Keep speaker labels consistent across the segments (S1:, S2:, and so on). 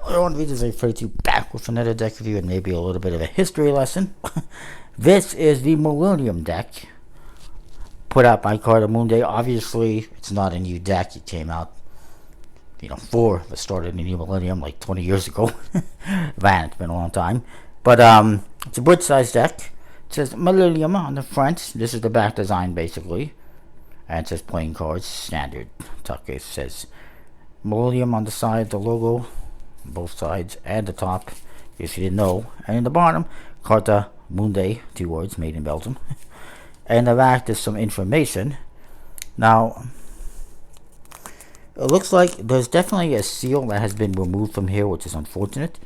S1: One reason I refer to back with another deck review and maybe a little bit of a history lesson. This is the Millennium deck, put out by Carter Moonday. Obviously, it's not a new deck. It came out, for the start of the new millennium, like 20 years ago. Man, it's been a long time. But it's a Brit-sized deck. It says Millennium on the front. This is the back design, basically. And it says playing cards, standard. It says Millennium on the side, the logo, both sides, and the top, if you didn't know. And in the bottom, Carta Moonday, 2 words, made in Belgium. And in the back, there's some information. Now, it looks like there's definitely a seal that has been removed from here, which is unfortunate.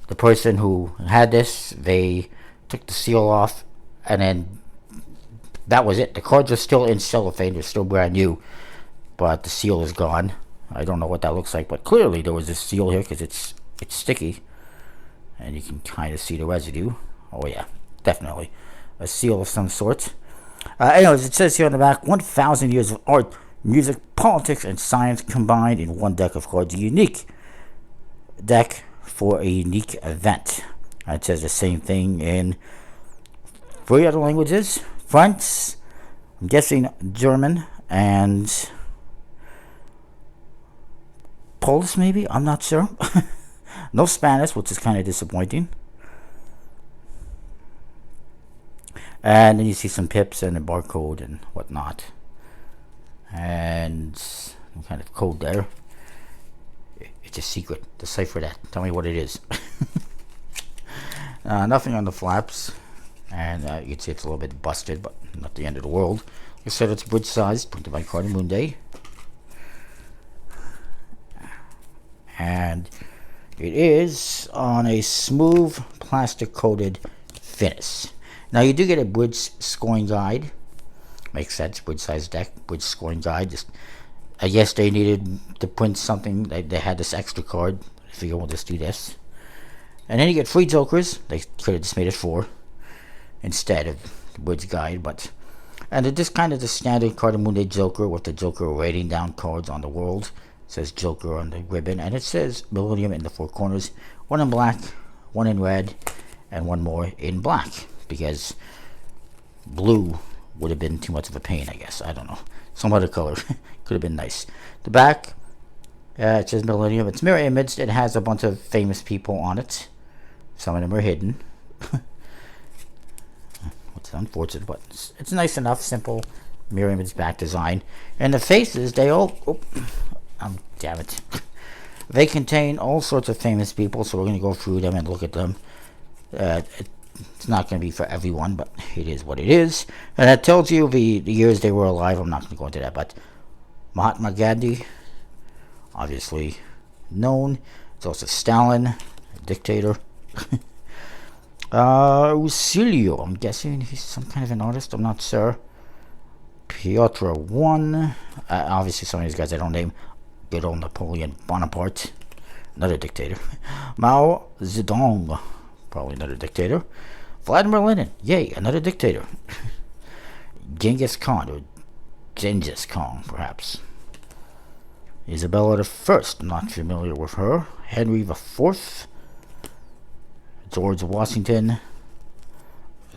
S1: The person who had this, they took the seal off, and then that was it. The cards are still in cellophane, they're still brand new, but the seal is gone. I don't know what that looks like, but clearly there was this seal here because it's sticky, and you can kind of see the residue. Oh yeah, definitely a seal of some sort. Anyways, it says here on the back, 1,000 years of art, music, politics, and science combined in one deck of cards. A unique deck for a unique event. It says the same thing in 3 other languages. French, I'm guessing German, and Polish maybe? I'm not sure. No Spanish, which is kind of disappointing. And then you see some pips and a barcode and whatnot. And some kind of code there. It's a secret. Decipher that. Tell me what it is. Nothing on the flaps. And you can see it's a little bit busted, but not the end of the world. Like I said, it's bridge sized, printed by Carter Moonday. And it is on a smooth plastic coated finish. Now you do get a bridge scoring guide. Makes sense, bridge size deck, bridge scoring guide. Just, I guess they needed to print something. They had this extra card. I figure we'll just do this. And then you get 3 jokers. They could have just made it 4 instead of the bridge guide, and it just kind of the standard Carter Moonday Joker with the Joker writing down cards on the world. It says Joker on the ribbon, and it says Millennium in the 4 corners. 1 in black, 1 in red, and 1 more in black, because blue would have been too much of a pain, I guess. I don't know. Some other color could have been nice. The back, it says Millennium. It's mirror imaged. It has a bunch of famous people on it. Some of them are hidden. It's unfortunate, but it's nice enough, simple mirror image back design. And the faces, they all, damn it. They contain all sorts of famous people, so we're going to go through them and look at them. It's not going to be for everyone, but it is what it is. And that tells you the years they were alive. I'm not going to go into that, but Mahatma Gandhi, obviously known. It's also Stalin, a dictator. Usilio, I'm guessing he's some kind of an artist, I'm not sure. Piotr I, obviously some of these guys I don't name. Good old Napoleon Bonaparte, another dictator. Mao Zedong, probably another dictator. Vladimir Lenin, yay, another dictator. Genghis Khan, or Genghis Khan, perhaps. Isabella I, I'm not familiar with her. Henry IV, George Washington,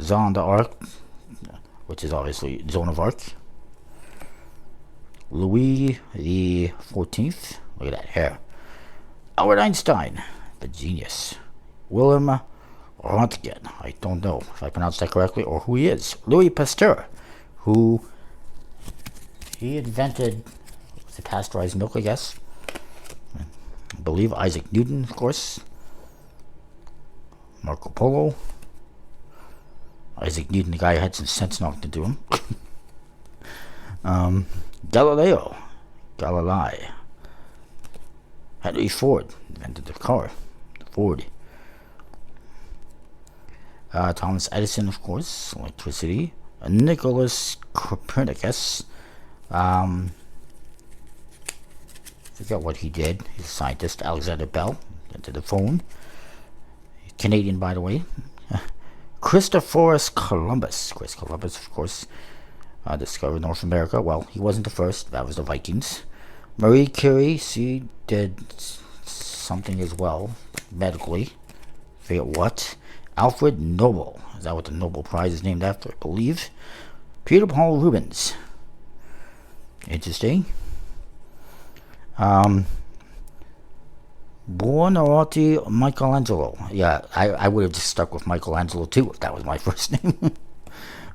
S1: Jeanne d'Arc, which is obviously Joan of Arc. Louis the 14th, look at that hair. Albert Einstein, the genius. Willem Röntgen, I don't know if I pronounced that correctly or who he is. Louis Pasteur, who he invented, was it pasteurized milk, I guess. I believe Isaac Newton, of course. Marco Polo. Isaac Newton, the guy who had some sense knocked into him. Galileo. Galilei. Henry Ford invented the car. Ford. Thomas Edison, of course, electricity. Nicholas Copernicus. Forget what he did. He's a scientist. Alexander Bell invented the phone. Canadian, by the way. Christophorus Columbus. Chris Columbus, of course, discovered North America. Well, he wasn't the first. That was the Vikings. Marie Curie, she did something as well, medically. Forget what. Alfred Nobel. Is that what the Nobel Prize is named after? I believe. Peter Paul Rubens. Interesting. Buonarroti Michelangelo. Yeah, I would have just stuck with Michelangelo too if that was my first name.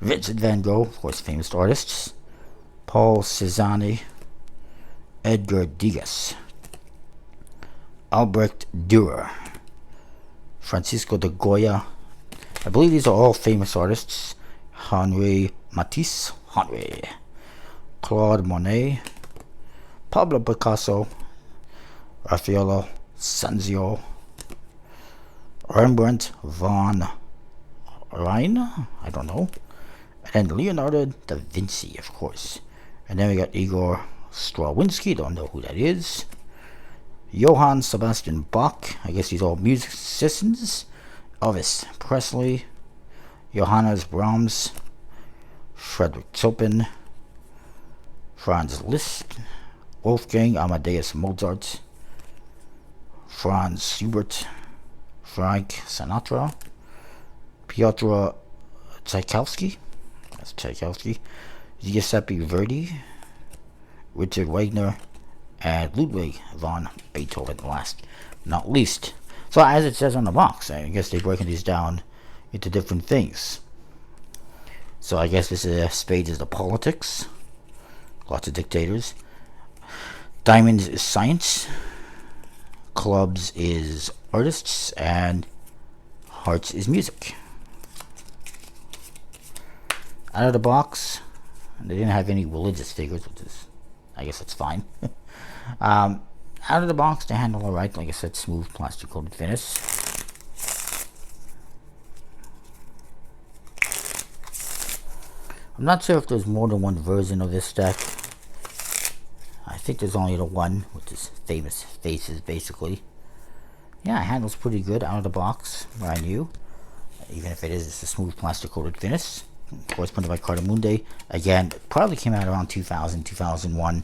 S1: Vincent van Gogh, of course, famous artists. Paul Cézanne. Edgar Degas. Albrecht Dürer. Francisco de Goya. I believe these are all famous artists. Henri Matisse. Claude Monet. Pablo Picasso. Raffaello Sanzio. Rembrandt van Rijn. I don't know. And then Leonardo da Vinci, of course. And then we got Igor Stravinsky. Don't know who that is. Johann Sebastian Bach. I guess these are all musicians. Elvis Presley. Johannes Brahms. Frederick Chopin. Franz Liszt. Wolfgang Amadeus Mozart. Franz Schubert. Frank Sinatra. Piotr Tchaikovsky. That's Tchaikovsky. Giuseppe Verdi. Richard Wagner. And Ludwig van Beethoven, last but not least. So as it says on the box, I guess they're breaking these down into different things. So I guess this is spades is the politics. Lots of dictators. Diamonds is science. Clubs is artists. And hearts is music. Out of the box, they didn't have any religious figures, which is, I guess that's fine. Out of the box, they handle alright. Like I said, smooth plastic coated finish. I'm not sure if there's more than one version of this deck. I think there's only the one, which is famous faces, basically. Yeah, it handles pretty good out of the box, brand new. Even if it is just a smooth plastic coated finish. Of course, printed by Carta Mundi. Again, probably came out around 2000, 2001.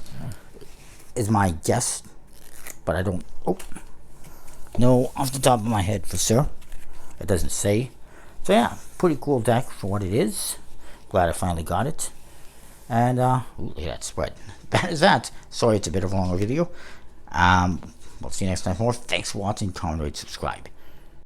S1: Is my guess, but I don't know off the top of my head for sure. It doesn't say. So yeah, pretty cool deck for what it is. Glad I finally got it. And look at that spread. That is that. Sorry it's a bit of a longer video. We'll see you next time for more. Thanks for watching. Comment, rate, subscribe.